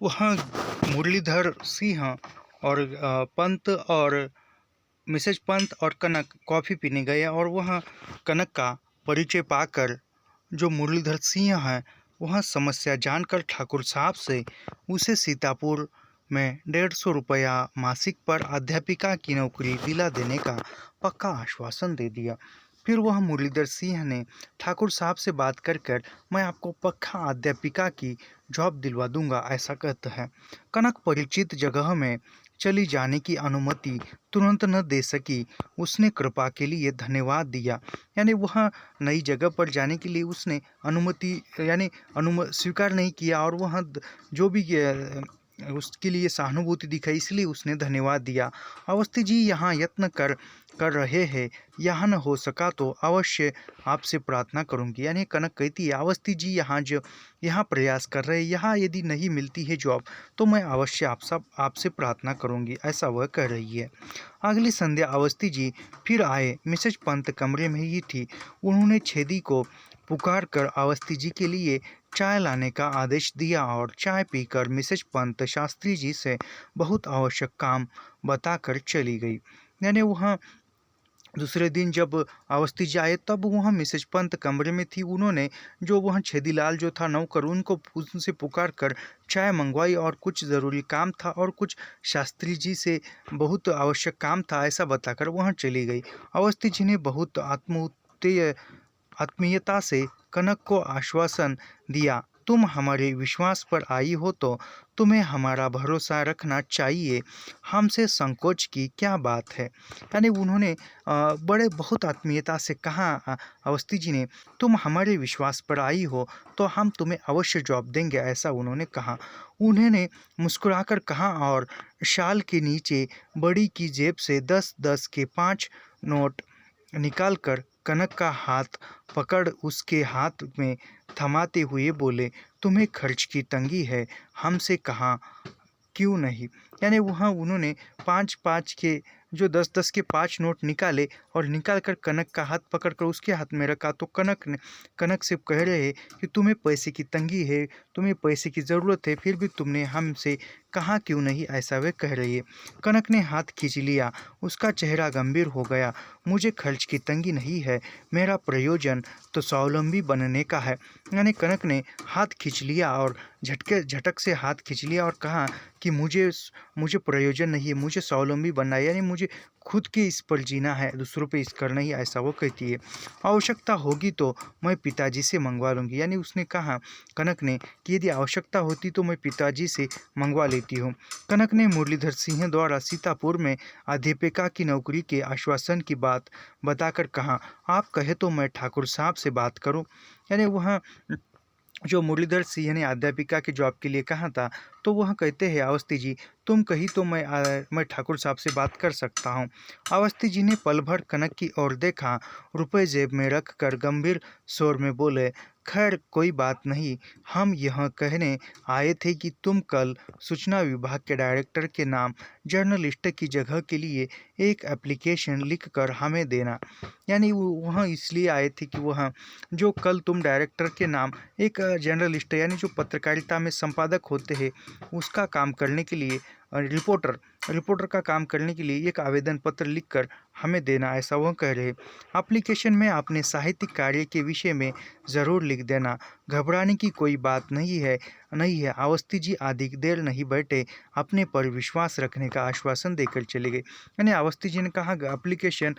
वहाँ मुरलीधर सिंह और पंत और मिसेज पंत और कनक कॉफ़ी पीने गए और वहाँ कनक का परिचय पाकर जो मुरलीधर सिंह हैं वहाँ समस्या जानकर ठाकुर साहब से उसे सीतापुर में 150 रुपया मासिक पर अध्यापिका की नौकरी दिला देने का पक्का आश्वासन दे दिया। फिर वह मुरलीधर सिंह ने ठाकुर साहब से बात कर मैं आपको पक्का अध्यापिका की जॉब दिलवा दूंगा ऐसा कहता है। कनक परिचित जगह में चली जाने की अनुमति तुरंत न दे सकी। उसने कृपा के लिए धन्यवाद दिया, यानी वह नई जगह पर जाने के लिए उसने अनुमति यानी स्वीकार नहीं किया और वह जो भी उसके लिए सहानुभूति दिखाई इसलिए उसने धन्यवाद दिया। अवस्थी जी यहाँ यत्न कर रहे हैं, यहाँ न हो सका तो अवश्य आपसे प्रार्थना करूँगी। यानी कनक कहती है अवस्थी जी यहाँ प्रयास कर रहे हैं, यहाँ यदि नहीं मिलती है जॉब तो मैं अवश्य आपसे प्रार्थना करूँगी ऐसा वह कह रही है। अगली संध्या अवस्थी जी फिर आए। मिसेज पंत कमरे में ही थी। उन्होंने छेदी को पुकार कर अवस्थी जी के लिए चाय लाने का आदेश दिया और चाय पीकर मिसेज पंत शास्त्री जी से बहुत आवश्यक काम बताकर चली गई। यानी वहाँ दूसरे दिन जब अवस्थी जी आए तब वहाँ मिसेज पंत कमरे में थी। उन्होंने जो वहाँ छेदीलाल जो था नौकर उनसे पुकार कर चाय मंगवाई और कुछ ज़रूरी काम था और कुछ शास्त्री जी से बहुत आवश्यक काम था ऐसा बताकर वहाँ चली गई। अवस्थी जी ने बहुत आत्मीयता से कनक को आश्वासन दिया, तुम हमारे विश्वास पर आई हो तो तुम्हें हमारा भरोसा रखना चाहिए, हमसे संकोच की क्या बात है। यानी उन्होंने बड़े बहुत आत्मीयता से कहा अवस्थी जी ने, तुम हमारे विश्वास पर आई हो तो हम तुम्हें अवश्य जॉब देंगे ऐसा उन्होंने कहा। उन्होंने मुस्कुराकर कहा और शाल के नीचे बड़ी की जेब से 10-10 के 5 नोट निकालकर कनक का हाथ पकड़ उसके हाथ में थमाते हुए बोले, तुम्हें खर्च की तंगी है, हमसे कहा क्यों नहीं। यानी वहाँ उन्होंने 5-5 के जो 10-10 के 5 नोट निकाले और निकाल कर कनक का हाथ पकड़कर उसके हाथ में रखा तो कनक से कह रहे कि तुम्हें पैसे की तंगी है, तुम्हें पैसे की ज़रूरत है, फिर भी तुमने हमसे कहा क्यों नहीं ऐसा वे कह रही है। कनक ने हाथ खींच लिया, उसका चेहरा गंभीर हो गया। मुझे खर्च की तंगी नहीं है, मेरा प्रयोजन तो स्वावलंबी बनने का है। यानी कनक ने हाथ खींच लिया और झटक से हाथ खींच लिया और कहा कि मुझे प्रयोजन नहीं है, मुझे स्वावलंबी बनना है, यानी मुझे खुद के इस पर जीना है, दूसरों पे इस करना ही ऐसा वो कहती है। आवश्यकता होगी तो मैं पिताजी से मंगवा लूँगी। यानी उसने कहा कनक ने कि यदि आवश्यकता होती तो मैं पिताजी से मंगवा लेती हूँ। कनक ने मुरलीधर सिंह द्वारा सीतापुर में अध्यापिका की नौकरी के आश्वासन की बात बताकर कहा, आप कहे तो मैं ठाकुर साहब से बात करूँ। यानी वहाँ जो मुरलीधर सिंह ने अध्यापिका की जॉब के लिए कहा था तो वह कहते हैं अवस्थी जी तुम कही तो मैं ठाकुर साहब से बात कर सकता हूँ। अवस्थी जी ने पल भर कनक की ओर देखा, रुपए जेब में रख कर गंभीर स्वर में बोले, खैर कोई बात नहीं, हम यह कहने आए थे कि तुम कल सूचना विभाग के डायरेक्टर के नाम जर्नलिस्ट की जगह के लिए एक एप्लीकेशन लिख कर हमें देना। यानी वहाँ इसलिए आए थे कि वहाँ जो कल तुम डायरेक्टर के नाम एक जर्नलिस्ट यानी जो पत्रकारिता में संपादक होते हैं उसका काम करने के लिए रिपोर्टर का काम करने के लिए एक आवेदन पत्र लिखकर हमें देना ऐसा वह कह रहे। एप्लीकेशन में अपने साहित्यिक कार्य के विषय में ज़रूर लिख देना, घबराने की कोई बात नहीं है। अवस्थी जी अधिक देर नहीं बैठे, अपने पर विश्वास रखने का आश्वासन देकर चले गए। यानी अवस्थी जी ने कहा एप्लीकेशन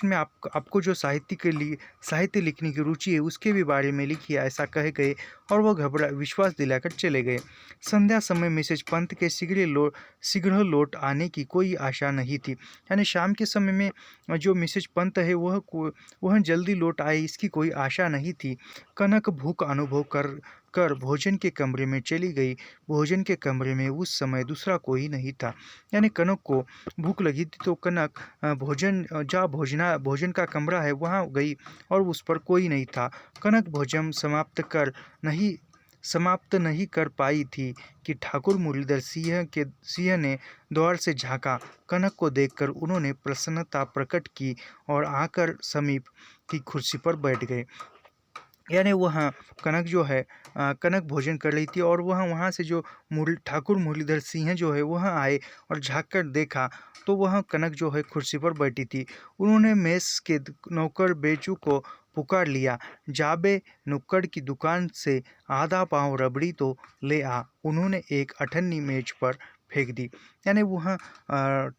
में आपको जो साहित्य लिखने की रुचि है उसके भी बारे में लिखिए ऐसा कहे गए और वह विश्वास दिलाकर चले गए। संध्या समय मिसेज पंत के शीघ्र लौट आने की कोई आशा नहीं थी। यानी शाम के समय में जो मिसेज पंत है वह जल्दी लौट आए इसकी कोई आशा नहीं थी। कनक भूख अनुभव कर भोजन के कमरे में चली गई। भोजन के कमरे में उस समय दूसरा कोई नहीं था। यानी कनक को भूख लगी थी तो कनक भोजन का कमरा है वहाँ गई और उस पर कोई नहीं था। कनक भोजन समाप्त नहीं कर पाई थी कि ठाकुर मुरलीधर सिंह ने द्वार से झांका। कनक को देखकर उन्होंने प्रसन्नता प्रकट की और आकर समीप की कुर्सी पर बैठ गए। यानी वहाँ कनक जो है कनक भोजन कर रही थी और वह वहाँ से जो ठाकुर मुरलीधर सिंह जो है वह आए और झाँक कर देखा तो वह कनक जो है कुर्सी पर बैठी थी। उन्होंने मेस के नौकर बेचू को पुकार लिया, जाबे नुक्कड़ की दुकान से आधा पाव रबड़ी तो ले आ। उन्होंने एक अठन्नी मेज पर फेंक दी। यानी वह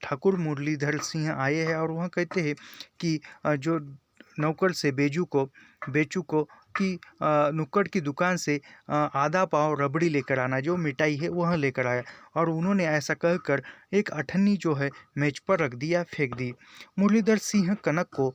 ठाकुर मुरलीधर सिंह आए हैं और वह कहते हैं कि जो नौकर से बेचू को कि नुक्कड़ की दुकान से आधा पाव रबड़ी लेकर आना, जो मिठाई है वह लेकर आया। और उन्होंने ऐसा कहकर एक अठन्नी जो है मेज पर रख दिया, फेंक दी। मुरलीधर सिंह कनक को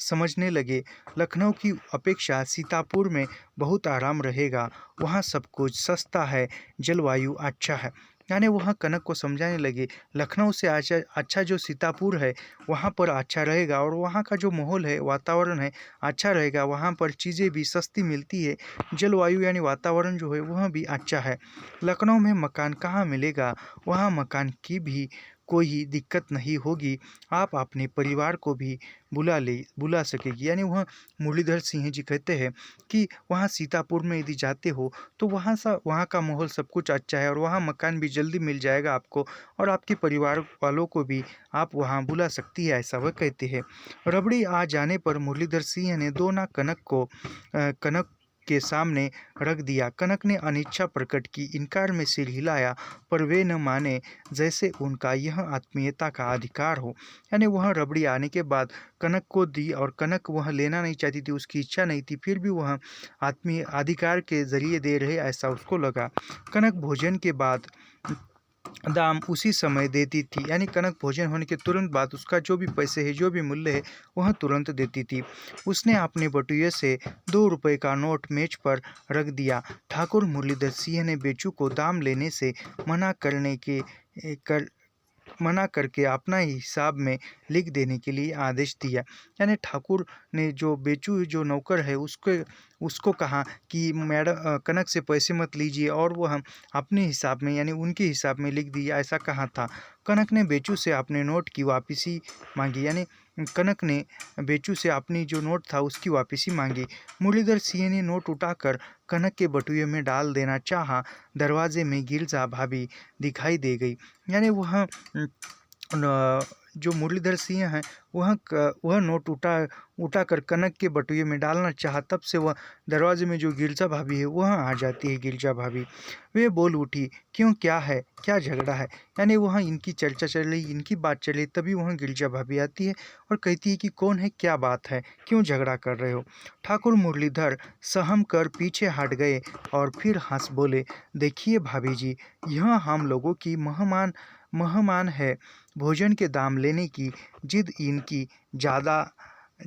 समझने लगे, लखनऊ की अपेक्षा सीतापुर में बहुत आराम रहेगा, वहाँ सब कुछ सस्ता है, जलवायु अच्छा है। यानी वह कनक को समझाने लगे, लखनऊ से अच्छा जो सीतापुर है वहाँ पर अच्छा रहेगा और वहाँ का जो माहौल है, वातावरण है अच्छा रहेगा, वहाँ पर चीज़ें भी सस्ती मिलती है, जलवायु यानी वातावरण जो है वह भी अच्छा है। लखनऊ में मकान कहाँ मिलेगा, वहाँ मकान की भी कोई दिक्कत नहीं होगी, आप अपने परिवार को भी बुला सकेगी। यानी वह मुरलीधर सिंह जी कहते हैं कि वहाँ सीतापुर में यदि जाते हो तो वहाँ का माहौल सब कुछ अच्छा है और वहाँ मकान भी जल्दी मिल जाएगा आपको और आपके परिवार वालों को भी आप वहाँ बुला सकती है, ऐसा वह कहते हैं। रबड़ी आ जाने पर मुरलीधर सिंह ने दोना कनक के सामने रख दिया। कनक ने अनिच्छा प्रकट की, इनकार में सिर हिलाया, पर वे न माने, जैसे उनका यह आत्मीयता का अधिकार हो। यानी वह रबड़ी आने के बाद कनक को दी और कनक वह लेना नहीं चाहती थी, उसकी इच्छा नहीं थी, फिर भी वह आत्मीय अधिकार के जरिए दे रहे ऐसा उसको लगा। कनक भोजन के बाद दाम उसी समय देती थी, यानी कनक भोजन होने के तुरंत बाद उसका जो भी पैसे है, जो भी मूल्य है वह तुरंत देती थी। उसने अपने बटुए से 2 रुपये का नोट मेज पर रख दिया। ठाकुर मुरलीधर सिंह ने बेचू को दाम लेने से मना करके अपना ही हिसाब में लिख देने के लिए आदेश दिया। यानी ठाकुर ने जो बेचू जो नौकर है उसको कहा कि मैडम कनक से पैसे मत लीजिए और वह अपने हिसाब में यानी उनके हिसाब में लिख दिया, ऐसा कहा था। कनक ने बेचू से अपने नोट की वापसी मांगी, यानी कनक ने बेचू से अपनी जो नोट था उसकी वापसी मांगी। मुरलीधर सिंह ने नोट उठाकर कनक के बटुए में डाल देना चाहा। दरवाजे में गिरजा भाभी दिखाई दे गई। यानी वह जो मुरलीधर सिंह हैं वह नोट उठाकर कनक के बटुए में डालना चाहा, तब से वह दरवाजे में जो गिरजा भाभी है वह आ जाती है। गिरजा भाभी वे बोल उठी, क्यों, क्या है, क्या झगड़ा है। यानी वहाँ इनकी चर्चा चल रही, इनकी बात चल रही, तभी वहाँ गिरजा भाभी आती है और कहती है कि कौन है, क्या बात है, क्यों झगड़ा कर रहे हो। ठाकुर मुरलीधर सहम कर पीछे हट गए और फिर हंस बोले, देखिए भाभी जी, यह हम लोगों की महमान है, भोजन के दाम लेने की जिद इनकी ज़्यादा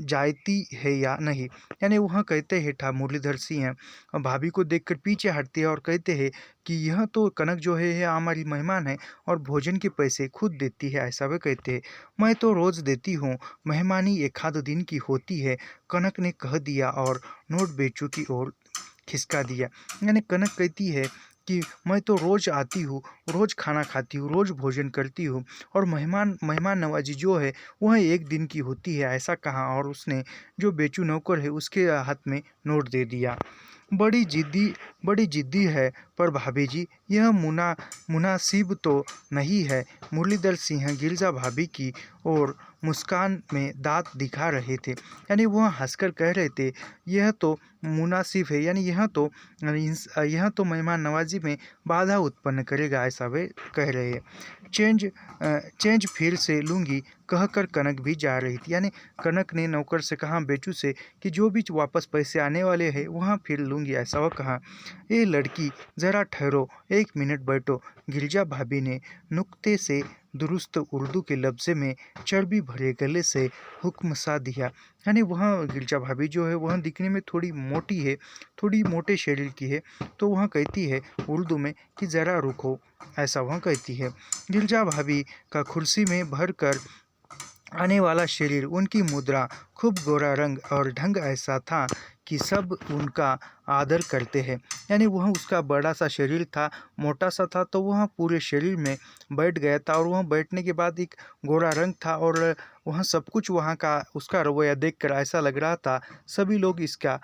जायती है या नहीं। यानी वह कहते हैं मुरलीधर सिंह भाभी को देखकर पीछे हटते हैं और कहते हैं कि यह तो कनक जो है हमारी मेहमान है और भोजन के पैसे खुद देती है, ऐसा वह कहते हैं। मैं तो रोज़ देती हूँ, मेहमानी एक आध दिन की होती है, कनक ने कह दिया और नोट बेचू की ओर खिसका दिया। यानी कनक कहती है कि मैं तो रोज़ आती हूँ, रोज़ खाना खाती हूँ, रोज़ भोजन करती हूँ और मेहमान नवाजी जो है वह एक दिन की होती है, ऐसा कहा और उसने जो बेचू नौकर है उसके हाथ में नोट दे दिया। बड़ी जिद्दी है, पर भाभी जी यह मुनासिब तो नहीं है। मुरलीधर सिंह गिरजा भाभी की और मुस्कान में दांत दिखा रहे थे, यानी वह हंसकर कह रहे थे यह तो मुनासिब है, यानी यह तो मेहमान नवाजी में बाधा उत्पन्न करेगा, ऐसा वे कह रहे हैं। चेंज फिर से लूँगी कहकर कनक भी जा रही थी। यानी कनक ने नौकर से कहा, बेचू से, कि जो भी वापस पैसे आने वाले हैं वहाँ फिर लूँगी, ऐसा वह कहा। ए लड़की, ज़रा ठहरो, 1 मिनट बैठो। गिरजा भाभी ने नुक्ते से दुरुस्त उर्दू के लफ्ज़ में चर्बी भरे गले से हुक्म सा दिया। यानी वह गिरजा भाभी जो है वह दिखने में थोड़ी मोटी है, थोड़ी मोटे शरीर की है, तो वह कहती है उर्दू में कि ज़रा रुको, ऐसा वह कहती है। गिरजा भाभी का कुर्सी में भर कर आने वाला शरीर, उनकी मुद्रा, खूब गोरा रंग और ढंग ऐसा था कि सब उनका आदर करते हैं। यानी वह उसका बड़ा सा शरीर था, मोटा सा था, तो वह पूरे शरीर में बैठ गया था और वह बैठने के बाद एक गोरा रंग था और वह सब कुछ वहाँ का उसका रवैया देखकर ऐसा लग रहा था सभी लोग इसका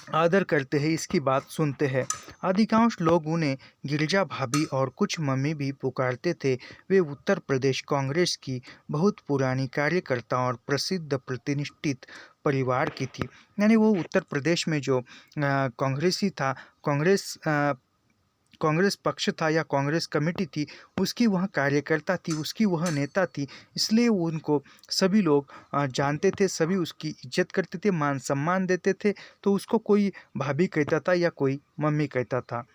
आदर करते हैं, इसकी बात सुनते हैं। अधिकांश लोग उन्हें गिरिजा भाभी और कुछ मम्मी भी पुकारते थे। वे उत्तर प्रदेश कांग्रेस की बहुत पुरानी कार्यकर्ता और प्रसिद्ध प्रतिष्ठित परिवार की थी। यानी वो उत्तर प्रदेश में जो कांग्रेसी था, कांग्रेस पक्ष था या कांग्रेस कमेटी थी, उसकी वह कार्यकर्ता थी, उसकी वह नेता थी। इसलिए उनको सभी लोग जानते थे, सभी उसकी इज्जत करते थे, मान सम्मान देते थे। तो उसको कोई भाभी कहता था या कोई मम्मी कहता था।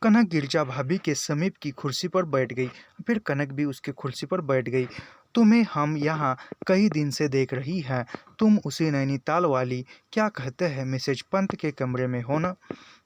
कनक गिरजा भाभी के समीप की कुर्सी पर बैठ गई। फिर कनक भी उसके कुर्सी पर बैठ गई। तुम्हें हम यहाँ कई दिन से देख रही हैं। तुम उसी नैनीताल वाली, क्या कहते हैं, मिसेज पंत के कमरे में हो ना?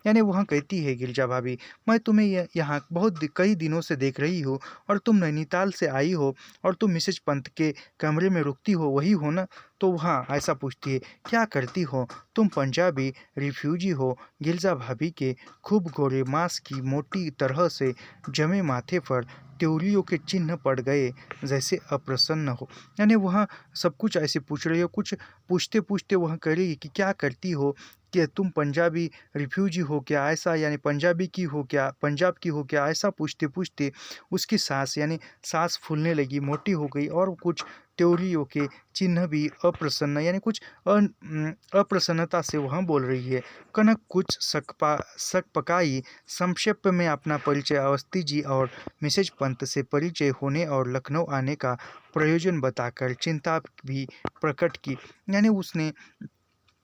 यानी वह कहती है गिरजा भाभी, मैं तुम्हें यहाँ कई दिनों से देख रही हूँ और तुम नैनीताल से आई हो और तुम मिसेज पंत के कमरे में रुकती हो, वही हो ना? तो वहाँ ऐसा पूछती है, क्या करती हो तुम? पंजाबी रिफ्यूजी हो? गिरजा भाभी के खूब गोरे मांस की मोटी तरह से जमे माथे पर त्योरियों के चिन्ह पड़ गए, जैसे अप्रसन्न हो। यानी वह सब कुछ ऐसे पूछ रही हो, कुछ पूछते पूछते वह कह रही है कि क्या करती हो, कि तुम पंजाबी रिफ्यूजी हो क्या, ऐसा, यानी पंजाबी की हो क्या, पंजाब की हो क्या, ऐसा पूछते पूछते उसकी सांस यानी सांस फूलने लगी, मोटी हो गई और कुछ त्योरियों के चिन्ह भी अप्रसन्न यानी कुछ अप्रसन्नता से वहाँ बोल रही है। कनक कुछ शक पकाई संक्षेप में अपना परिचय अवस्थी जी और मिसेज पंत से परिचय होने और लखनऊ आने का प्रयोजन बताकर चिंता भी प्रकट की। यानी उसने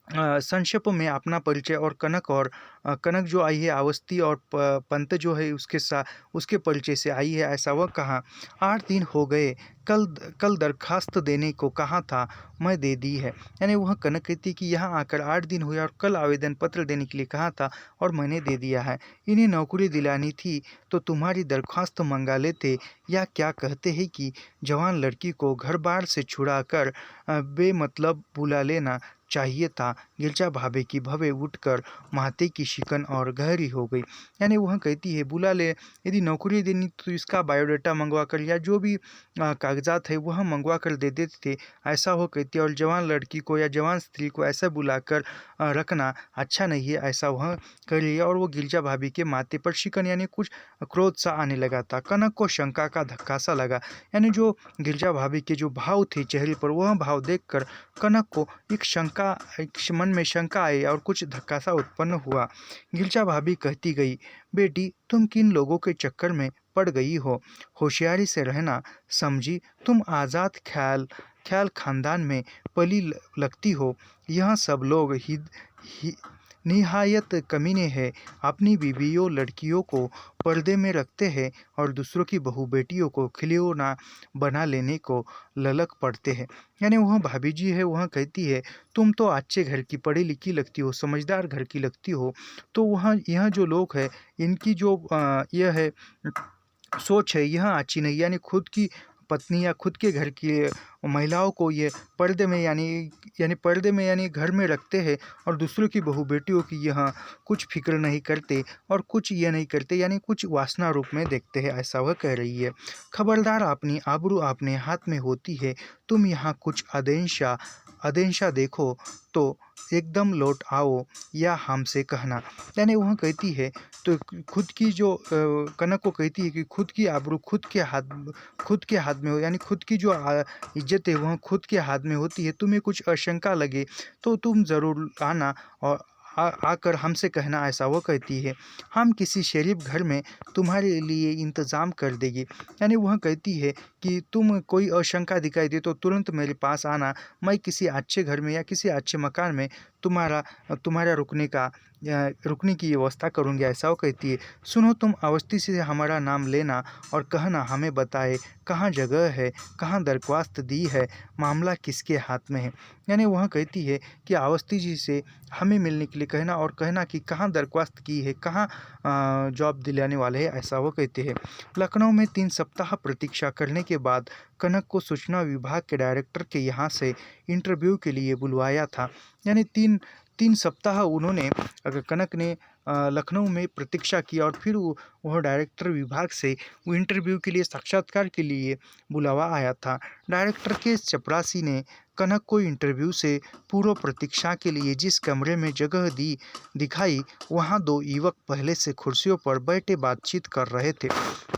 संक्षेप में अपना परिचय और कनक जो आई है अवस्थी और पंत जो है उसके परिचय से आई है, ऐसा वह कहा। 8 दिन हो गए, कल कल दरखास्त देने को कहा था, मैं दे दी है। यानी वह कनक कहती कि यहाँ आकर 8 दिन हुए और कल आवेदन पत्र देने के लिए कहा था और मैंने दे दिया है। इन्हें नौकरी दिलानी थी तो तुम्हारी दरख्वास्त मंगा लेते, या क्या कहते हैं कि जवान लड़की को घर बार से छुड़ा कर बेमतलब बुला लेना चाहिए था। गिरजा भाभी की भवें उठकर माथे की शिकन और गहरी हो गई। यानी वह कहती है, बुला ले, यदि नौकरी देनी तो इसका बायोडाटा मंगवा कर या जो भी कागजात है वह मंगवा कर दे देते थे, ऐसा वो कहती है। और जवान लड़की को या जवान स्त्री को ऐसा बुलाकर रखना अच्छा नहीं है, ऐसा वह कह रही है। और वो गिरजा भाभी के माथे पर शिकन यानी कुछ क्रोध सा आने लगा था। कनक को शंका का धक्का सा लगा। यानी जो गिरजा भाभी के जो भाव थे चेहरे पर, वह भाव देखकर कनक को एक मन में शंका आई और कुछ धक्का सा उत्पन्न हुआ। गिरजा भाभी कहती गई, बेटी तुम किन लोगों के चक्कर में पड़ गई हो? होशियारी से रहना, समझी? तुम आज़ाद ख्याल ख्याल खानदान में पली लगती हो। यह सब लोग ही निहायत कमीने हैं। अपनी बीवियों लड़कियों को पर्दे में रखते हैं और दूसरों की बहू बेटियों को खिलौना बना लेने को ललक पड़ते हैं। यानी वह भाभी जी है, वह कहती है, तुम तो अच्छे घर की पढ़ी लिखी लगती हो, समझदार घर की लगती हो। तो वह यह जो लोग हैं, इनकी जो यह है सोच है, यह अच्छी नहीं। यानी खुद की पत्नी या खुद के घर की महिलाओं को ये पर्दे में यानी पर्दे में यानी घर में रखते हैं और दूसरों की बहू बेटियों की यह कुछ फिक्र नहीं करते और कुछ ये नहीं करते, यानी कुछ वासना रूप में देखते हैं, ऐसा वह कह रही है। खबरदार, अपनी आबरू अपने हाथ में होती है। तुम यहाँ कुछ अदेंशा देखो तो एकदम लौट आओ या हमसे कहना। यानी वह कहती है, तो खुद की जो कनक को कहती है कि खुद की आबरू खुद के हाथ में हो, यानी खुद की जो इज्जत है वह खुद के हाथ में होती है। तुम्हें कुछ आशंका लगे तो तुम ज़रूर आना और आकर हमसे कहना, ऐसा वो कहती है। हम किसी शरीफ घर में तुम्हारे लिए इंतज़ाम कर देंगे। यानी वह कहती है कि तुम कोई आशंका दिखाई दे तो तुरंत मेरे पास आना, मैं किसी अच्छे घर में या किसी अच्छे मकान में तुम्हारा रुकने की व्यवस्था करूँगी, ऐसा वो कहती है। सुनो, तुम अवस्थी से हमारा नाम लेना और कहना हमें बताए कहाँ जगह है, कहाँ दरख्वास्त दी है, मामला किसके हाथ में है। यानी वह कहती है कि अवस्थी जी से हमें मिलने के लिए कहना और कहना कि कहाँ दरख्वास्त की है, कहाँ जॉब दिलाने वाले हैं, ऐसा वो कहते हैं। लखनऊ में 3 सप्ताह प्रतीक्षा करने के बाद कनक को सूचना विभाग के डायरेक्टर के यहाँ से इंटरव्यू के लिए बुलवाया था। यानी तीन सप्ताह उन्होंने कनक ने लखनऊ में प्रतीक्षा की और फिर वह डायरेक्टर विभाग से वो इंटरव्यू के लिए, साक्षात्कार के लिए बुलावा आया था। डायरेक्टर के चपरासी ने कनक को इंटरव्यू से पूर्व प्रतीक्षा के लिए जिस कमरे में जगह दिखाई, वहाँ दो युवक पहले से कुर्सियों पर बैठे बातचीत कर रहे थे।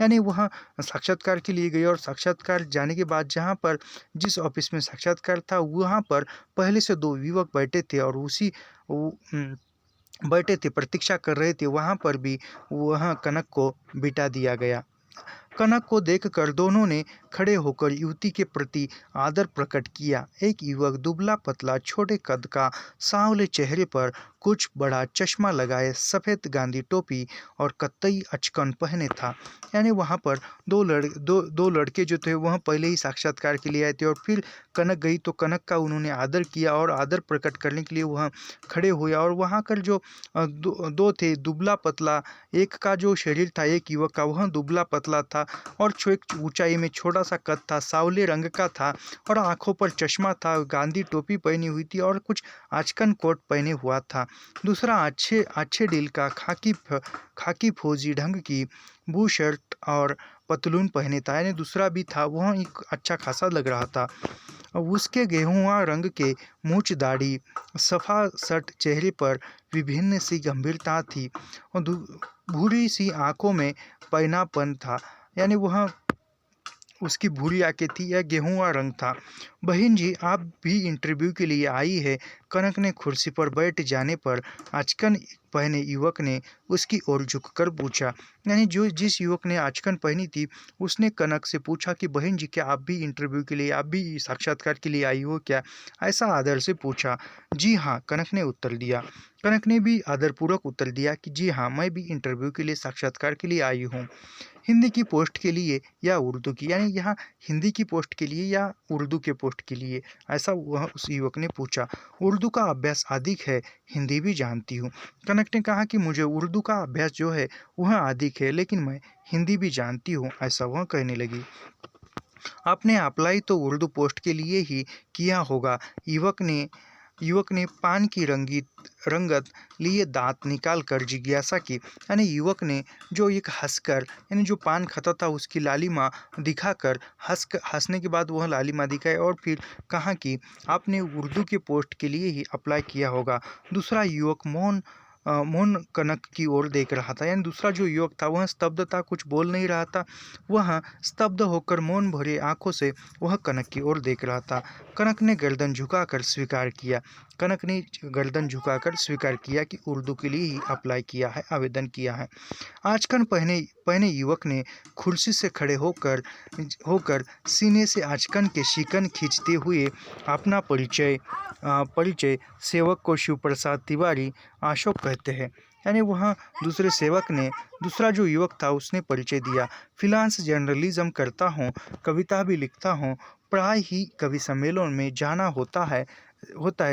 यानी वह साक्षात्कार के लिए गई और साक्षात्कार जाने के बाद जहाँ पर जिस ऑफिस में साक्षात्कार था वहाँ पर पहले से दो युवक बैठे थे और बैठे थे, प्रतीक्षा कर रहे थे। वहाँ पर भी वह कनक को बिठा दिया गया। कनक को देखकर दोनों ने खड़े होकर युवती के प्रति आदर प्रकट किया। एक युवक दुबला पतला छोटे कद का, सांवले चेहरे पर कुछ बड़ा चश्मा लगाए, सफ़ेद गांधी टोपी और कत्थई अचकन पहने था। यानी वहाँ पर दो लड़के जो थे वह पहले ही साक्षात्कार के लिए आए थे और फिर कनक गई तो कनक का उन्होंने आदर किया और आदर प्रकट करने के लिए वह खड़े हुए। और वहाँ कर जो दो थे, दुबला पतला, एक का जो शरीर था एक युवक का वह दुबला पतला था और एक ऊंचाई में छोटा सा कद था, सांवले रंग का था और आंखों पर चश्मा था, गांधी टोपी पहनी हुई थी और कुछ आचकन कोट पहने हुआ था। दूसरा अच्छे डील का खाकी फौजी ढंग की बू शर्ट और पतलून पहने था। यानी दूसरा भी था, वह एक अच्छा खासा लग रहा था। उसके गेहुआ रंग के मूछ दाढ़ी, सफ़ा शर्ट, चेहरे पर विभिन्न सी गंभीरता थी और भूरी सी आंखों में पैनापन था। यानी वह उसकी भूरी आंखें थी, यह गेहुआ रंग था। बहन जी, आप भी इंटरव्यू के लिए आई है? कनक ने कुर्सी पर बैठ जाने पर आचकन पहने युवक ने उसकी ओर झुककर पूछा। यानी जिस युवक ने आचकन पहनी थी उसने कनक से पूछा कि बहन जी, क्या आप भी इंटरव्यू के लिए, आप भी साक्षात्कार के लिए आई हो क्या? ऐसा आदर से पूछा। जी हाँ, कनक ने उत्तर दिया। कनक ने भी आदरपूर्वक उत्तर दिया कि जी हाँ, मैं भी इंटरव्यू के लिए साक्षात्कार के लिए आई हूँ। हिंदी की पोस्ट के लिए या उर्दू की? यानी यहाँ हिंदी की पोस्ट के लिए या उर्दू के पोस्ट के लिए, ऐसा वह उस युवक ने पूछा। उर्दू का अभ्यास अधिक है, हिंदी भी जानती हूँ। कनक ने कहा कि मुझे उर्दू का अभ्यास जो है वह अधिक है, लेकिन मैं हिंदी भी जानती हूँ, ऐसा वह कहने लगी। आपने अप्लाई तो उर्दू पोस्ट के लिए ही किया होगा। युवक ने पान की रंगत लिए दांत निकाल कर जिज्ञासा की। यानी युवक ने जो एक हंसकर, यानी जो पान खाता था उसकी लालिमा दिखाकर हंसने के बाद वह लालिमा दिखाए और फिर कहा कि आपने उर्दू के पोस्ट के लिए ही अप्लाई किया होगा। दूसरा युवक मौन कनक की ओर देख रहा था। यानी दूसरा जो युवक था वह स्तब्ध था, कुछ बोल नहीं रहा था। वह स्तब्ध होकर मौन भरे आंखों से वह कनक की ओर देख रहा था। कनक ने गर्दन झुकाकर स्वीकार किया कि उर्दू के लिए ही अप्लाई किया है, आवेदन किया है। आचकन पहने युवक ने कुर्सी से खड़े होकर सीने से आचकन के शिकन खींचते हुए अपना परिचय सेवक को शिव प्रसाद तिवारी अशोक कहते हैं। यानी वहाँ दूसरा जो युवक था उसने परिचय दिया। फ्रीलांस जर्नलिज्म करता हूँ, कविता भी लिखता हूँ, प्राय ही कवि सम्मेलन में जाना होता है।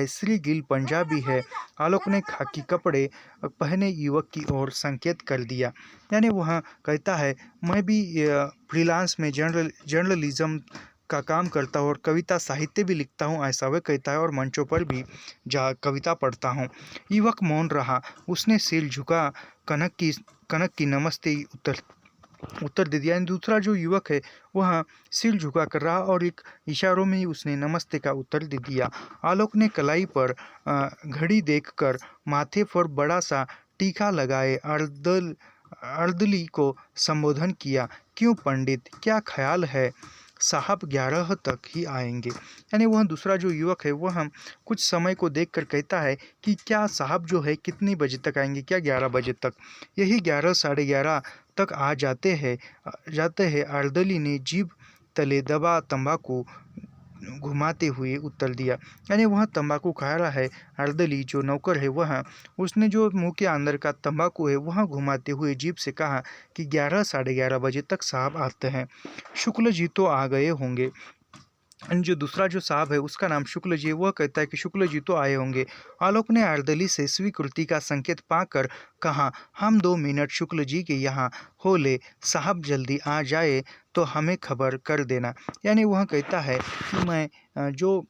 श्री गिल पंजाबी है। आलोक ने खाकी कपड़े पहने युवक की ओर संकेत कर दिया। यानी वह कहता है मैं भी फ्रीलांस में जर्नलिज्म का काम करता हूँ और कविता साहित्य भी लिखता हूँ, ऐसा वह कहता है, और मंचों पर भी कविता पढ़ता हूँ। युवक मौन रहा। उसने सिर झुका कनक की नमस्ते उत्तर दे दिया। दूसरा जो युवक है वह सिर झुका कर रहा और एक इशारों में ही उसने नमस्ते का उत्तर दे दिया। आलोक ने कलाई पर घड़ी देखकर माथे पर बड़ा सा टीका लगाए अर्दली को संबोधन किया। क्यों पंडित, क्या ख्याल है? साहब 11 तक ही आएंगे। यानी वह दूसरा जो युवक है वह कुछ समय को देखकर कहता है कि क्या साहब जो है कितनी बजे तक आएंगे? क्या 11 बजे तक? यही 11 साढ़े 11 तक आ जाते हैं। अर्दली ने जीभ तले दबा तंबाकू घुमाते हुए उत्तर दिया। यानी वह तंबाकू खा रहा है। अर्दली जो नौकर है वह उसने जो मुंह के अंदर का तंबाकू है वह घुमाते हुए जीभ से कहा कि 11 साढ़े 11 बजे तक साहब आते हैं। शुक्ल जी तो आ गए होंगे। जो दूसरा जो साहब है उसका नाम शुक्ल जी है, वह कहता है कि शुक्ल जी तो आए होंगे। आलोक ने अर्दली से स्वीकृति का संकेत पाकर कहा, हम 2 मिनट शुक्ल जी के यहाँ हो ले, साहब जल्दी आ जाए तो हमें खबर कर देना। यानी वह कहता है कि मैं जो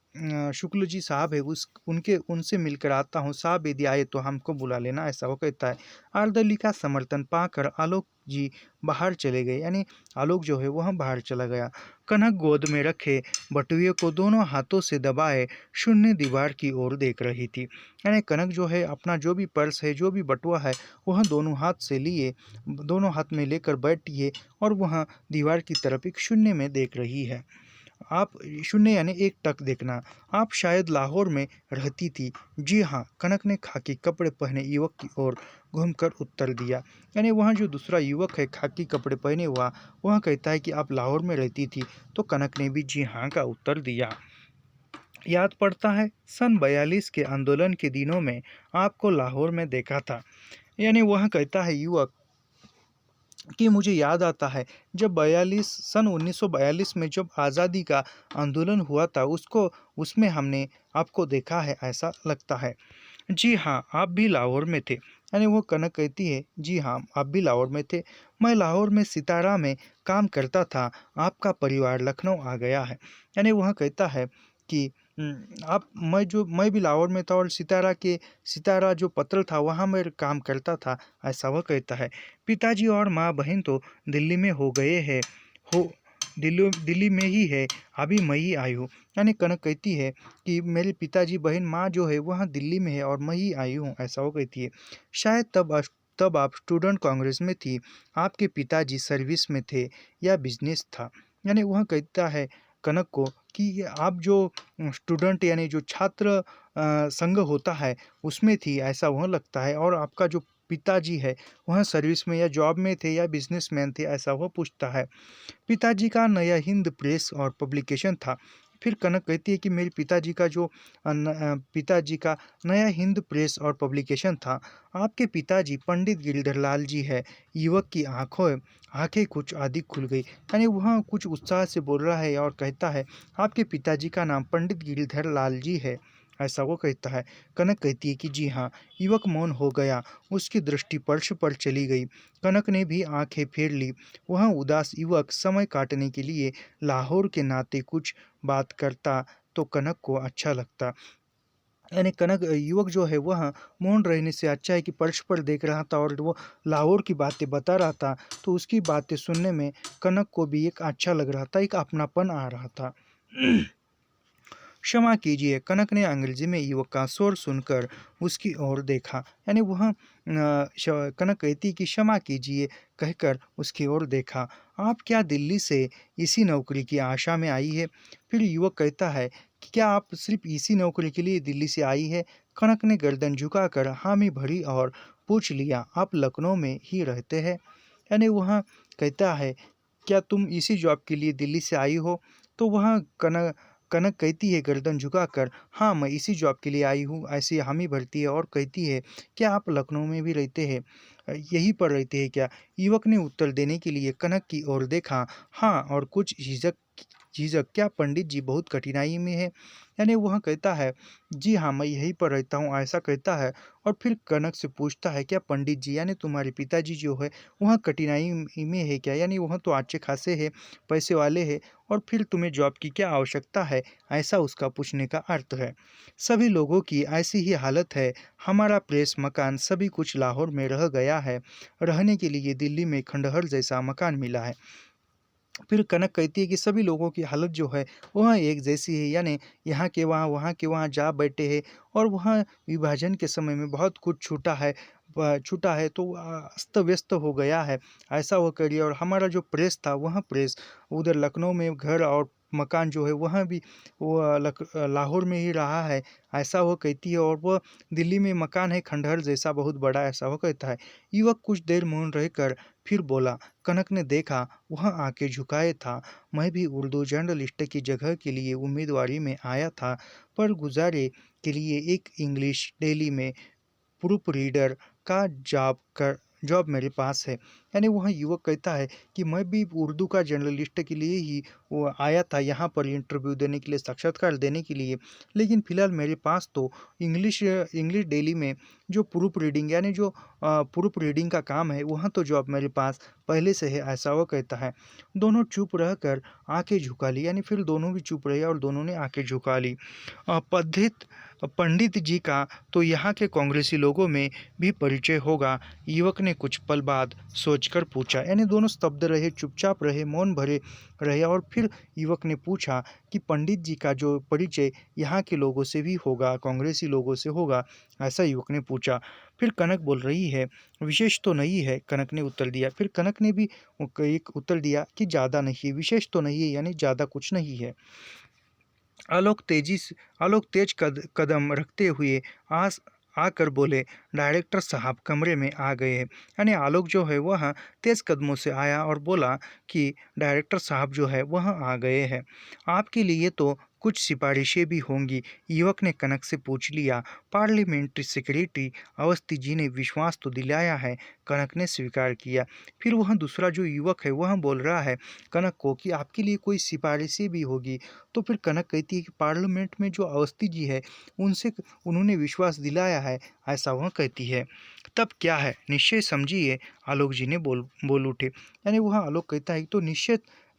शुक्ल जी साहब है उनके उनसे मिलकर आता हूँ, साहब यदि आए तो हमको बुला लेना, ऐसा वो कहता है। आर्दली का समर्थन पाकर आलोक जी बाहर चले गए, यानी आलोक जो है वह बाहर चला गया। कनक गोद में रखे बटुए को दोनों हाथों से दबाए शून्य दीवार की ओर देख रही थी। यानी कनक जो है अपना जो भी पर्स है, जो भी बटुआ है, वह दोनों हाथ से लिए, दोनों हाथ में लेकर बैठी है और वह दीवार की तरफ एक शून्य में देख रही है। आप शून्य यानी एक टक देखना। आप शायद लाहौर में रहती थी? जी हाँ, कनक ने खाकी कपड़े पहने युवक की ओर घूमकर उत्तर दिया। यानी वहाँ जो दूसरा युवक है खाकी कपड़े पहने हुआ, वह कहता है कि आप लाहौर में रहती थी, तो कनक ने भी जी हाँ का उत्तर दिया। याद पड़ता है सन 42 के आंदोलन के दिनों में आपको लाहौर में देखा था। यानी वह कहता है युवक कि मुझे याद आता है जब 1942 में जब आज़ादी का आंदोलन हुआ था, उसमें हमने आपको देखा है, ऐसा लगता है। जी हाँ, आप भी लाहौर में थे। यानी वो कनक कहती है जी हाँ, आप भी लाहौर में थे। मैं लाहौर में सितारा में काम करता था, आपका परिवार लखनऊ आ गया है। यानी वह कहता है कि आप मैं भी लाहौर में था और सितारा जो पत्र था वहाँ मैं काम करता था, ऐसा वह कहता है। पिताजी और माँ बहन तो दिल्ली में हो गए हैं, हो दिल्ली में ही है, अभी मैं ही आई हूँ। यानी कनक कहती है कि मेरे पिताजी बहन माँ जो है वहाँ दिल्ली में है और मैं ही आई हूँ, ऐसा वो कहती है। शायद तब आप स्टूडेंट कांग्रेस में थी, आपके पिताजी सर्विस में थे या बिजनेस था। यानी वह कहता है कनक को कि ये आप जो स्टूडेंट यानी जो छात्र संघ होता है उसमें थी, ऐसा वह लगता है, और आपका जो पिताजी है वह सर्विस में या जॉब में थे या बिजनेसमैन थे, ऐसा वह पूछता है। पिताजी का नया हिंद प्रेस और पब्लिकेशन था। फिर कनक कहती है कि मेरे पिताजी का नया हिंद प्रेस और पब्लिकेशन था। आपके पिताजी पंडित गिरधर लाल जी है। युवक की आंखें कुछ अधिक खुल गई, यानी वह कुछ उत्साह से बोल रहा है और कहता है आपके पिताजी का नाम पंडित गिरधर लाल जी है, ऐसा वो कहता है। कनक कहती है कि जी हाँ। युवक मौन हो गया, उसकी दृष्टि फर्श पर चली गई। कनक ने भी आंखें फेर ली। वह उदास युवक समय काटने के लिए लाहौर के नाते कुछ बात करता तो कनक को अच्छा लगता। यानी कनक युवक जो है वह मौन रहने से अच्छा है कि फर्श पर देख रहा था और वो लाहौर की बातें बता रहा था, तो उसकी बातें सुनने में कनक को भी एक अच्छा लग रहा था, एक अपनापन आ रहा था। क्षमा कीजिए, कनक ने अंग्रेजी में युवक का स्वर सुनकर उसकी ओर देखा। यानी वह कनक कहती कि क्षमा कीजिए कहकर उसकी ओर देखा। आप क्या दिल्ली से इसी नौकरी की आशा में आई है? फिर युवक कहता है कि क्या आप सिर्फ इसी नौकरी के लिए दिल्ली से आई है? कनक ने गर्दन झुकाकर हामी भरी और पूछ लिया, आप लखनऊ में ही रहते हैं? यानी वह कहता है क्या तुम इसी जॉब के लिए दिल्ली से आई हो? तो वह कनक कनक कहती है गर्दन झुकाकर, हाँ मैं इसी जॉब के लिए आई हूँ, ऐसी हामी भरती है और कहती है क्या आप लखनऊ में भी रहते हैं, यहीं पर रहते हैं क्या? युवक ने उत्तर देने के लिए कनक की ओर देखा, हाँ, और कुछ झिझक झिझक क्या पंडित जी बहुत कठिनाई में है? यानी वह कहता है जी हाँ मैं यहीं पर रहता हूँ, ऐसा कहता है। और फिर कनक से पूछता है क्या पंडित जी यानी तुम्हारे पिताजी जो है वह कठिनाई में है क्या? यानी वह तो अच्छे खासे है, पैसे वाले है, और फिर तुम्हें जॉब की क्या आवश्यकता है, ऐसा उसका पूछने का अर्थ है। सभी लोगों की ऐसी ही हालत है, हमारा प्रेस मकान सभी कुछ लाहौर में रह गया है, रहने के लिए दिल्ली में खंडहर जैसा मकान मिला है। फिर कनक कहती है कि सभी लोगों की हालत जो है वह एक जैसी है, यानी यहाँ के वहाँ वहाँ के वहाँ जा बैठे हैं, और वहाँ विभाजन के समय में बहुत कुछ छूटा है तो अस्त व्यस्त हो गया है, ऐसा वो करिए। और हमारा जो प्रेस था वह प्रेस उधर लखनऊ में घर और मकान जो है वह भी वो लाहौर में ही रहा है, ऐसा वो कहती है। और वह दिल्ली में मकान है खंडहर जैसा बहुत बड़ा, ऐसा वो कहता है। युवक कुछ देर मौन रहकर फिर बोला, कनक ने देखा वह आंखें झुकाए था, मैं भी उर्दू जर्नलिस्ट की जगह के लिए उम्मीदवारी में आया था, पर गुजारे के लिए एक इंग्लिश डेली में प्रूफ रीडर का जॉब मेरे पास है। यानी वह युवक कहता है कि मैं भी उर्दू का जर्नलिस्ट के लिए ही वो आया था यहाँ पर इंटरव्यू देने के लिए, साक्षात्कार देने के लिए, लेकिन फ़िलहाल मेरे पास तो इंग्लिश इंग्लिश डेली में जो प्रूफ रीडिंग यानी जो प्रूफ रीडिंग का काम है वहाँ तो जॉब मेरे पास पहले से है, ऐसा वो कहता है। दोनों चुप रहकर आंखें झुका ली, यानी फिर दोनों भी चुप रहे और दोनों ने आंखें झुका ली। पद्धित पंडित जी का तो यहाँ के कांग्रेसी लोगों में भी परिचय होगा, युवक ने कुछ पल बाद सोचकर पूछा। यानी दोनों स्तब्ध रहे, चुपचाप रहे, मौन भरे रहे और फिर युवक ने पूछा कि पंडित जी का जो परिचय यहाँ के लोगों से भी होगा, कांग्रेसी लोगों से होगा, ऐसा युवक ने पूछा। फिर कनक बोल रही है, विशेष तो नहीं है, कनक ने उत्तर दिया। फिर कनक ने भी एक उत्तर दिया कि ज़्यादा नहीं है, विशेष तो नहीं है, यानी ज़्यादा कुछ नहीं है। आलोक तेज कदम रखते हुए आस आकर बोले, डायरेक्टर साहब कमरे में आ गए हैं। यानी आलोक जो है वह तेज कदमों से आया और बोला कि डायरेक्टर साहब जो है वह आ गए हैं, आपके लिए तो कुछ सिफारिशें भी होंगी, युवक ने कनक से पूछ लिया। पार्लियामेंट्री सेक्रेटरी अवस्थी जी ने विश्वास तो दिलाया है, कनक ने स्वीकार किया। फिर वह दूसरा जो युवक है वह बोल रहा है कनक को कि आपके लिए कोई सिफारिशें भी होगी। तो फिर कनक कहती है कि पार्लियामेंट में जो अवस्थी जी है उनसे उन्होंने विश्वास दिलाया है, ऐसा वह कहती है। तब क्या है, निश्चय समझिए, आलोक जी ने बोल उठे। यानी वह आलोक कहता है तो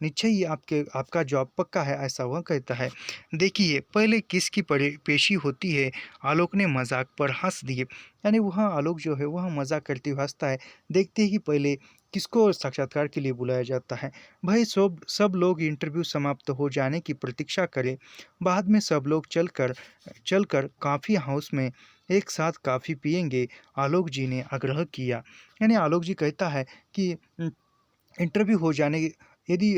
निश्चय ही आपका जॉब पक्का है, ऐसा वह कहता है। देखिए पहले किसकी पेशी होती है, आलोक ने मजाक पर हंस दिए। यानी वह आलोक जो है वह मजाक करते हुए हंसता है। देखते ही पहले किसको साक्षात्कार के लिए बुलाया जाता है। भाई सब लोग इंटरव्यू समाप्त हो जाने की प्रतीक्षा करें, बाद में सब लोग चलकर कॉफ़ी हाउस में एक साथ कॉफ़ी पिएंगे, आलोक जी ने आग्रह किया। यानी आलोक जी कहता है कि इंटरव्यू हो जाने यदि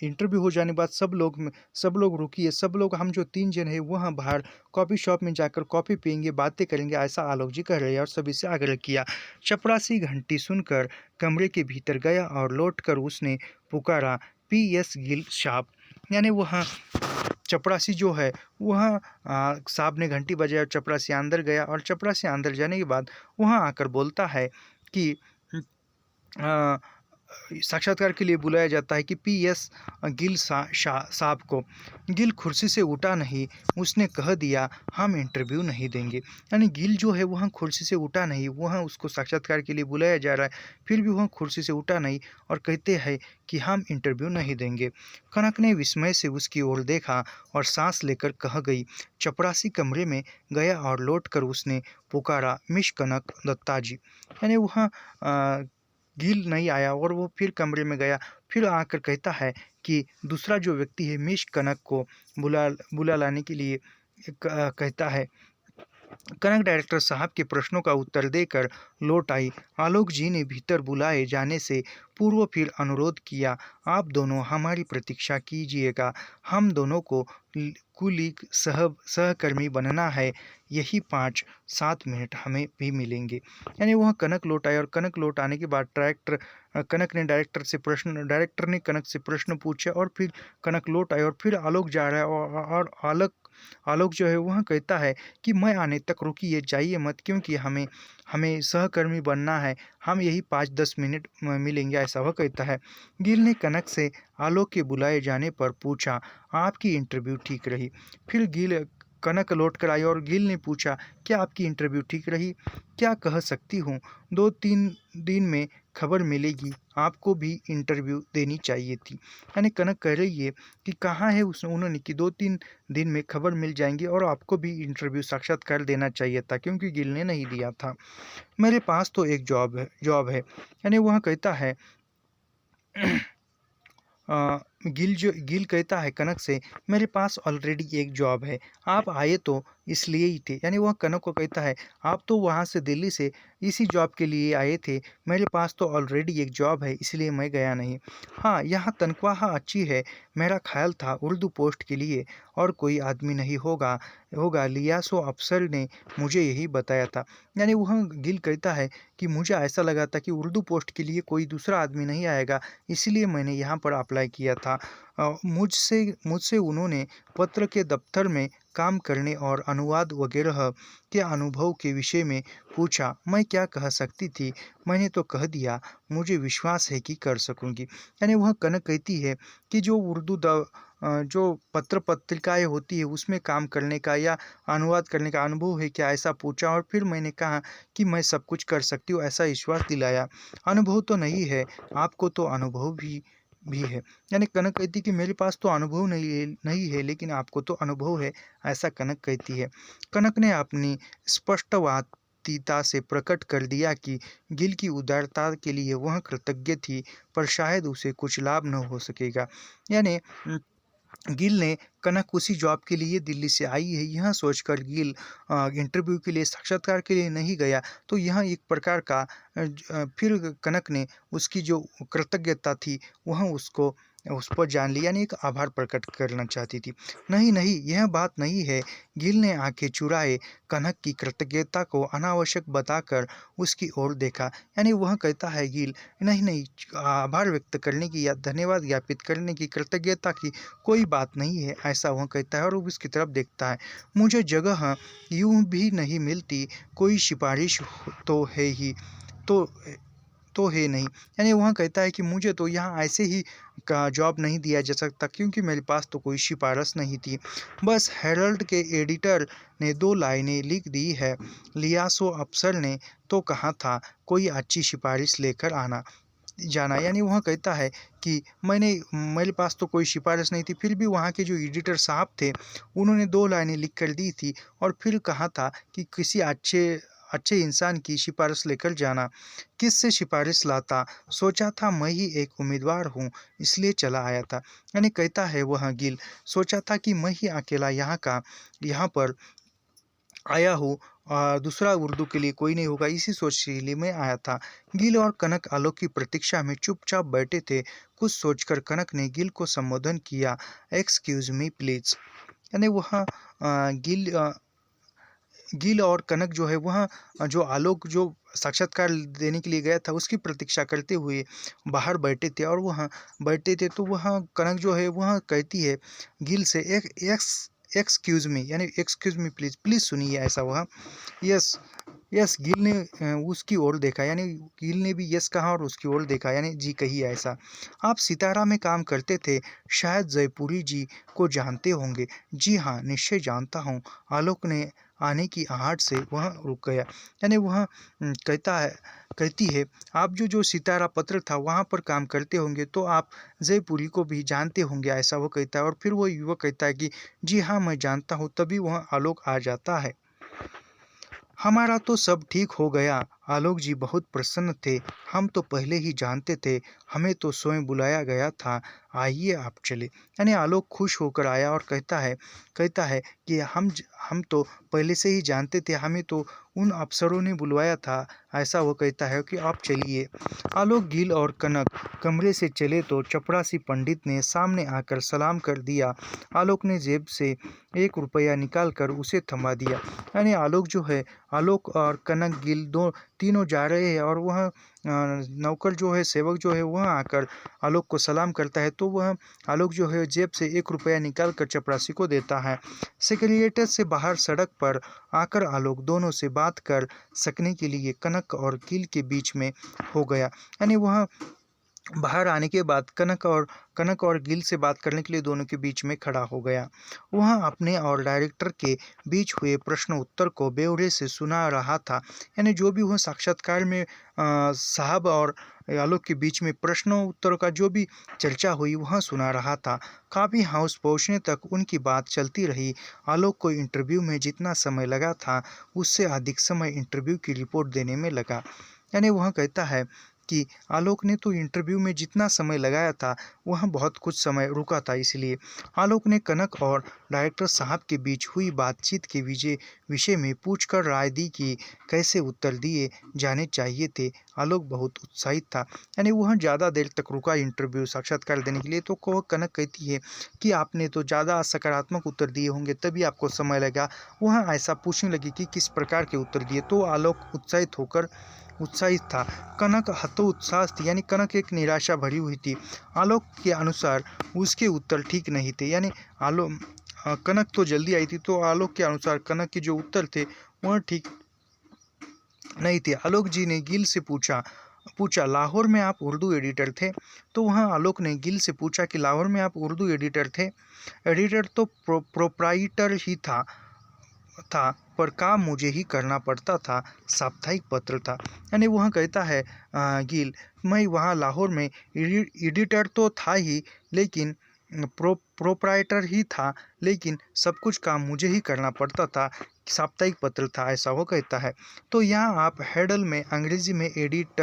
इंटरव्यू हो जाने के बाद सब लोग रुकिए, सब लोग हम जो 3 जन हैं वहाँ बाहर कॉफ़ी शॉप में जाकर कॉफ़ी पिएंगे, बातें करेंगे, ऐसा आलोक जी कह रहे हैं और सभी से आग्रह किया। चपरासी घंटी सुनकर कमरे के भीतर गया और लौटकर उसने पुकारा, पीएस गिल साहब। यानी वहाँ चपरासी जो है वह साहब ने घंटी बजाया, चपरासी अंदर गया और चपरासी अंदर जाने के बाद वहाँ आकर बोलता है कि अ, साक्षात्कार के लिए बुलाया जाता है कि पीएस गिल साहब को। गिल कुर्सी से उठा नहीं, उसने कह दिया हम इंटरव्यू नहीं देंगे। यानी गिल जो है वह कुर्सी से उठा नहीं, वह उसको साक्षात्कार के लिए बुलाया जा रहा है, फिर भी वह कुर्सी से उठा नहीं और कहते हैं कि हम इंटरव्यू नहीं देंगे। कनक ने विस्मय से उसकी ओर देखा और सांस लेकर कह गई। चपरासी कमरे में गया और लौटकर उसने पुकारा, मिस कनक दत्ता जी। यानी वह गिल नहीं आया और वो फिर कमरे में गया, फिर आकर कहता है कि दूसरा जो व्यक्ति है मिस कनक को बुला लाने के लिए कहता है। कनक डायरेक्टर साहब के प्रश्नों का उत्तर देकर लौट आई। आलोक जी ने भीतर बुलाए जाने से पूर्व फिर अनुरोध किया, आप दोनों हमारी प्रतीक्षा कीजिएगा, हम दोनों को कुलीग सहकर्मी बनना है, यही 5-7 मिनट हमें भी मिलेंगे। यानी वह कनक लौट आए और कनक लौट आने के बाद कनक ने डायरेक्टर ने कनक से प्रश्न पूछे और फिर कनक लौट आए और फिर आलोक जा रहा है और आलोक जो है वह कहता है कि मैं आने तक रुकिए, जाइए मत, क्योंकि हमें सहकर्मी बनना है, हम यही 5-10 मिनट मिलेंगे, ऐसा वह कहता है। गिल ने कनक से आलोक के बुलाए जाने पर पूछा, आपकी इंटरव्यू ठीक रही? फिर कनक लौट कर आई और गिल ने पूछा, क्या आपकी इंटरव्यू ठीक रही? क्या कह सकती हूँ, 2-3 दिन में खबर मिलेगी, आपको भी इंटरव्यू देनी चाहिए थी। यानी कनक कह रही है कि कहाँ है उन्होंने कि 2-3 दिन में खबर मिल जाएंगी और आपको भी इंटरव्यू साक्षात्कार देना चाहिए था, क्योंकि गिल ने नहीं दिया था। मेरे पास तो एक जॉब है। यानी वह कहता है गिल कहता है कनक से, मेरे पास ऑलरेडी एक जॉब है, आप आए तो इसलिए ही थे। यानी वह कनक को कहता है, आप तो वहाँ से दिल्ली से इसी जॉब के लिए आए थे, मेरे पास तो ऑलरेडी एक जॉब है, इसलिए मैं गया नहीं। हाँ, यहाँ तनख्वाह अच्छी है, मेरा ख्याल था उर्दू पोस्ट के लिए और कोई आदमी नहीं होगा, लियासो अफसर ने मुझे यही बताया था। यानी वह गिल कहता है कि मुझे ऐसा लगा था कि उर्दू पोस्ट के लिए कोई दूसरा आदमी नहीं आएगा, इसलिए मैंने यहाँ पर अप्लाई किया था। मुझसे उन्होंने पत्र के दफ्तर में काम करने और अनुवाद वगैरह के अनुभव के विषय में पूछा। मैं क्या कह सकती थी, मैंने तो कह दिया, मुझे विश्वास है कि कर सकूंगी। यानी वह कनक कहती है कि जो जो पत्र पत्रिकाएं होती है उसमें काम करने का या अनुवाद करने का अनुभव है क्या, ऐसा पूछा। और फिर मैंने कहा कि मैं सब कुछ कर सकती हूँ, ऐसा विश्वास दिलाया। अनुभव तो नहीं है, आपको तो अनुभव भी है। यानी कनक कहती कि मेरे पास तो अनुभव नहीं है लेकिन आपको तो अनुभव है, ऐसा कनक कहती है। कनक ने अपनी स्पष्टवादिता से प्रकट कर दिया कि गिल की उदारता के लिए वह कृतज्ञ थी, पर शायद उसे कुछ लाभ न हो सकेगा। यानी गिल ने कनक उसी जॉब के लिए दिल्ली से आई है यह सोचकर गिल इंटरव्यू के लिए, साक्षात्कार के लिए नहीं गया। तो यह एक प्रकार का फिर कनक ने उसकी जो कृतज्ञता थी वह उस पर जान लिया, यानी एक आभार प्रकट करना चाहती थी। नहीं नहीं, यह बात नहीं है। गिल ने आंखें चुराए कनक की कृतज्ञता को अनावश्यक बताकर उसकी ओर देखा। यानी वह कहता है गिल, नहीं नहीं, आभार व्यक्त करने की या धन्यवाद ज्ञापित करने की, कृतज्ञता की कोई बात नहीं है, ऐसा वह कहता है और वो उसकी तरफ देखता है। मुझे जगह यूं भी नहीं मिलती, कोई सिफारिश तो है ही तो है नहीं। यानी वह कहता है कि मुझे तो यहाँ ऐसे ही का जॉब नहीं दिया जा सकता क्योंकि मेरे पास तो कोई सिफारिश नहीं थी। बस हेरल्ड के एडिटर ने 2 लाइनें लिख दी है, लियासो अफसर ने तो कहा था कोई अच्छी सिफारिश लेकर आना जाना। यानी वह कहता है कि मेरे पास तो कोई सिफारिश नहीं थी, फिर भी वहाँ के जो एडिटर साहब थे उन्होंने 2 लाइनें लिख कर दी थी और फिर कहा था कि किसी अच्छे इंसान की सिफारिश लेकर जाना। किससे सिफारिश लाता, सोचा था मैं ही एक उम्मीदवार हूँ इसलिए चला आया था। यानी कहता है वह गिल, सोचा था कि मैं ही अकेला यहाँ पर आया हूँ, दूसरा उर्दू के लिए कोई नहीं होगा, इसी सोच के लिए मैं आया था। गिल और कनक आलोक की प्रतीक्षा में चुपचाप बैठे थे। कुछ सोचकर कनक ने गिल को संबोधन किया, एक्सक्यूज मी प्लीज। यानी वह गिल और कनक जो है वह जो आलोक जो साक्षात्कार देने के लिए गया था उसकी प्रतीक्षा करते हुए बाहर बैठे थे और वह बैठे थे। तो वह कनक जो है वह कहती है गिल से, एक्सक्यूज मी, यानी एक्सक्यूज मी प्लीज़, प्लीज़ सुनिए, ऐसा वह यस यस। गिल ने उसकी ओर देखा, यानी गिल ने भी यस कहा और उसकी ओर देखा, यानी जी कहिए ऐसा। आप सितारा में काम करते थे, शायद जयपुरी जी को जानते होंगे। जी हाँ, निश्चय जानता हूँ। आलोक ने आने की आहट से वह रुक गया। यानी वह कहती है आप जो सितारा पत्र था वहाँ पर काम करते होंगे तो आप जयपुरी को भी जानते होंगे, ऐसा वो कहता है। और फिर वो युवक कहता है कि जी हाँ मैं जानता हूँ। तभी वह आलोक आ जाता है। हमारा तो सब ठीक हो गया, आलोक जी बहुत प्रसन्न थे। हम तो पहले ही जानते थे, हमें तो स्वयं बुलाया गया था, आइए आप चले। यानी आलोक खुश होकर आया और कहता है कि हम तो पहले से ही जानते थे, हमें तो उन अफसरों ने बुलवाया था, ऐसा वो कहता है कि आप चलिए। आलोक, गिल और कनक कमरे से चले तो चपरासी पंडित ने सामने आकर सलाम कर दिया। आलोक ने जेब से 1 रुपया निकाल कर उसे थमा दिया। यानी आलोक और कनक, गिल तीनों जा रहे हैं और वह नौकर जो है, सेवक जो है वह आकर आलोक को सलाम करता है। तो वह आलोक जो है जेब से 1 रुपया निकाल कर चपरासी को देता है। सेक्रेटेरिएट से बाहर सड़क पर आकर आलोक दोनों से बात कर सकने के लिए कनक और गिल के बीच में हो गया। यानी वह बाहर आने के बाद कनक और गिल से बात करने के लिए दोनों के बीच में खड़ा हो गया। वह अपने और डायरेक्टर के बीच हुए प्रश्न उत्तर को बेवड़े से सुना रहा था। यानी जो भी वह साक्षात्कार में साहब और आलोक के बीच में प्रश्नों उत्तरों का जो भी चर्चा हुई वह सुना रहा था। कॉफ़ी हाउस पहुंचने तक उनकी बात चलती रही। आलोक को इंटरव्यू में जितना समय लगा था उससे अधिक समय इंटरव्यू की रिपोर्ट देने में लगा। यानी वह कहता है कि आलोक ने तो इंटरव्यू में जितना समय लगाया था वह बहुत कुछ समय रुका था। इसलिए आलोक ने कनक और डायरेक्टर साहब के बीच हुई बातचीत के विषय में पूछकर राय दी कि कैसे उत्तर दिए जाने चाहिए थे। आलोक बहुत उत्साहित था, यानी वह ज़्यादा देर तक रुका इंटरव्यू साक्षात्कार देने के लिए। तो कनक कहती है कि आपने तो ज़्यादा सकारात्मक उत्तर दिए होंगे तभी आपको समय लगा। वह ऐसा पूछने लगी कि किस प्रकार के उत्तर दिए। तो आलोक उत्साहित था, कनक हतोत्साह थी, यानी कनक एक निराशा भरी हुई थी। आलोक के अनुसार उसके उत्तर ठीक नहीं थे। यानी कनक तो जल्दी आई थी। तो आलोक के अनुसार कनक के जो उत्तर थे वह ठीक नहीं थे। आलोक जी ने गिल से पूछा पूछा लाहौर में आप उर्दू एडिटर थे? तो वहाँ आलोक ने गिल से पूछा कि लाहौर में आप उर्दू एडिटर थे? एडिटर तो प्रोप्राइटर ही था, पर काम मुझे ही करना पड़ता था, साप्ताहिक पत्र था। यानी वह कहता है गिल, मैं वहाँ लाहौर में एडिटर तो था ही, लेकिन प्रोप्राइटर ही था, लेकिन सब कुछ काम मुझे ही करना पड़ता था, साप्ताहिक पत्र था, ऐसा वो कहता है। तो यहाँ आप हेडल में अंग्रेजी में एडिट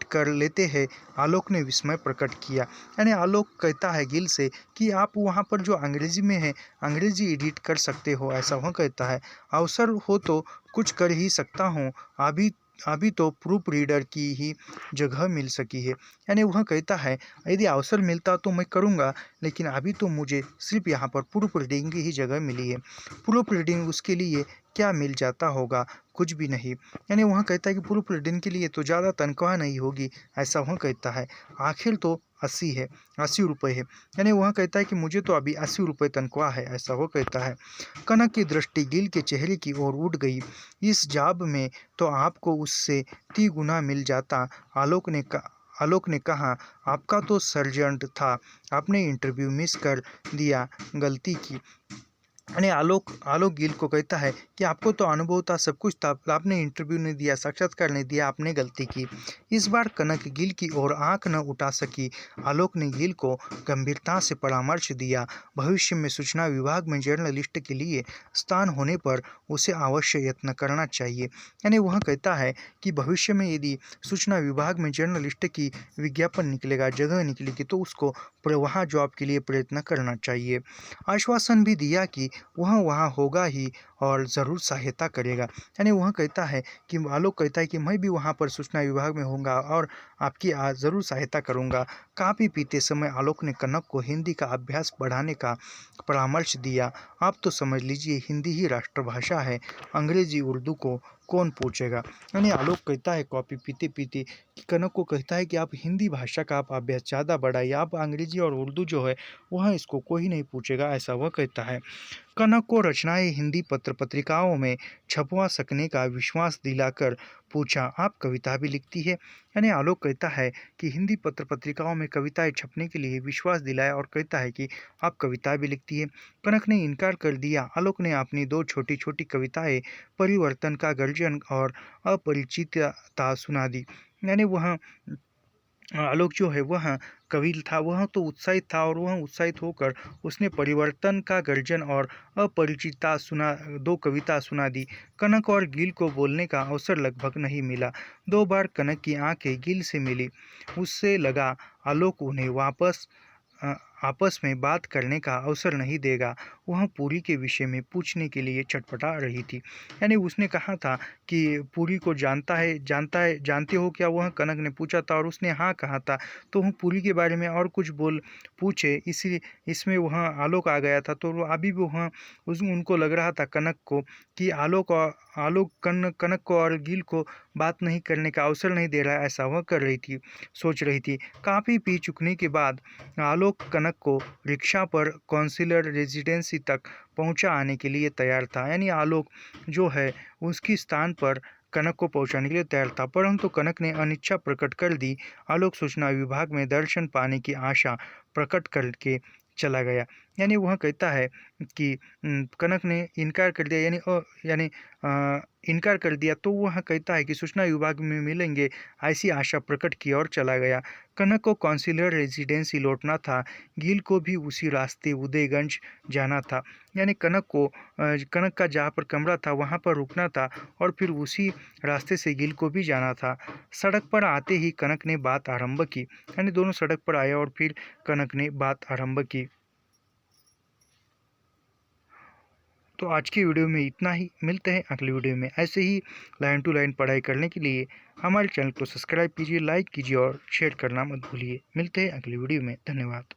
कर लेते हैं, आलोक ने विस्मय प्रकट किया। यानी आलोक कहता है गिल से कि आप वहाँ पर जो अंग्रेजी में है अंग्रेजी एडिट कर सकते हो, ऐसा वह कहता है। अवसर हो तो कुछ कर ही सकता हूँ, अभी अभी तो प्रूफ रीडर की ही जगह मिल सकी है। यानी वह कहता है यदि अवसर मिलता तो मैं करूँगा, लेकिन अभी तो मुझे सिर्फ यहाँ पर प्रूफ रीडिंग की ही जगह मिली है। प्रूफ रीडिंग उसके लिए क्या मिल जाता होगा? कुछ भी नहीं। यानी वह कहता है कि प्रूफ रीडिंग के लिए तो ज़्यादा तनख्वाह नहीं होगी, ऐसा वह कहता है। आखिर तो 80 है, 80 रुपये है। यानी वह कहता है कि मुझे तो अभी 80 रुपये तनख्वाह है, ऐसा वो कहता है। कनक की दृष्टि गिल के चेहरे की ओर उठ गई। इस जॉब में तो आपको उससे 30 गुना मिल जाता। आलोक ने कहा, आपका तो सर्जेंट था, आपने इंटरव्यू मिस कर दिया, गलती की। यानी आलोक गिल को कहता है कि आपको तो अनुभव था, सब कुछ था, आपने इंटरव्यू नहीं दिया, साक्षात्कार नहीं दिया, आपने गलती की। इस बार कनक गिल की ओर आंख न उठा सकी। आलोक ने गिल को गंभीरता से परामर्श दिया, भविष्य में सूचना विभाग में जर्नलिस्ट के लिए स्थान होने पर उसे अवश्य यत्न करना चाहिए। यानी वह कहता है कि भविष्य में यदि सूचना विभाग में जर्नलिस्ट की विज्ञापन निकलेगा, जगह निकलेगी, तो उसको वहाँ जॉब के लिए प्रयत्न करना चाहिए। आश्वासन भी दिया कि वह वहाँ होगा ही और ज़रूर सहायता करेगा। यानी वह कहता है कि आलोक कहता है कि मैं भी वहाँ पर सूचना विभाग में होऊंगा और आपकी ज़रूर सहायता करूँगा। काफ़ी पीते समय आलोक ने कनक को हिंदी का अभ्यास बढ़ाने का परामर्श दिया। आप तो समझ लीजिए हिंदी ही राष्ट्रभाषा है, अंग्रेजी उर्दू को कौन पूछेगा। यानी आलोक कहता है कॉफ़ी पीते पीते कि कनक को कहता है कि आप हिंदी भाषा का आप अभ्यास ज़्यादा बढ़ाइए, आप अंग्रेजी और उर्दू जो है वह इसको कोई नहीं पूछेगा, ऐसा वह कहता है। कनक को रचनाएं हिंदी पत्र पत्रिकाओं में छपवा सकने का विश्वास दिलाकर पूछा, आप कविता भी लिखती है? यानी आलोक कहता है कि हिंदी पत्र पत्रिकाओं में कविताएं छपने के लिए विश्वास दिलाया और कहता है कि आप कविता भी लिखती है। कनक ने इनकार कर दिया। आलोक ने अपनी 2 छोटी छोटी कविताएं परिवर्तन का गर्जन और अपरिचितता सुना दी। यानी वह आलोक जो है वह कवि था, वह तो उत्साहित था और वह उत्साहित होकर उसने परिवर्तन का गर्जन और अपरिचितता सुना 2 कविता सुना दी। कनक और गिल को बोलने का अवसर लगभग नहीं मिला। 2 बार कनक की आंखें गिल से मिली। उससे लगा आलोक उन्हें आपस में बात करने का अवसर नहीं देगा। वह पूरी के विषय में पूछने के लिए छटपटा रही थी। यानी उसने कहा था कि पूरी को जानते हो क्या? वह कनक ने पूछा था और उसने हाँ कहा था। तो वह पूरी के बारे में और कुछ पूछे, इसी इसमें वह आलोक आ गया था। तो अभी भी वह उनको लग रहा था कनक को कि आलोक कनक को और गिल को बात नहीं करने का अवसर नहीं दे रहा है, ऐसा वह सोच रही थी। काफ़ी पी चुकने के बाद आलोक कनक को रिक्शा पर काउंसिलर रेजिडेंसी तक पहुंचा आने के लिए तैयार था। यानी आलोक जो है उसकी स्थान पर कनक को पहुंचाने के लिए तैयार था, परंतु कनक ने अनिच्छा प्रकट कर दी। आलोक सूचना विभाग में दर्शन पाने की आशा प्रकट करके चला गया। यानी वह कहता है कि कनक ने इनकार कर दिया, यानी इनकार कर दिया। तो वह कहता है कि सूचना विभाग में मिलेंगे, ऐसी आशा प्रकट की और चला गया। कनक को काउंसिलर रेजिडेंसी लौटना था। गिल को भी उसी रास्ते उदयगंज जाना था। यानी कनक का जहाँ पर कमरा था वहाँ पर रुकना था और फिर उसी रास्ते से गिल को भी जाना था। सड़क पर आते ही कनक ने बात आरंभ की। यानी दोनों सड़क पर आए और फिर कनक ने बात आरंभ की। तो आज की वीडियो में इतना ही। मिलते हैं अगली वीडियो में। ऐसे ही लाइन टू लाइन पढ़ाई करने के लिए हमारे चैनल को सब्सक्राइब कीजिए, लाइक कीजिए और शेयर करना मत भूलिए। मिलते हैं अगली वीडियो में। धन्यवाद।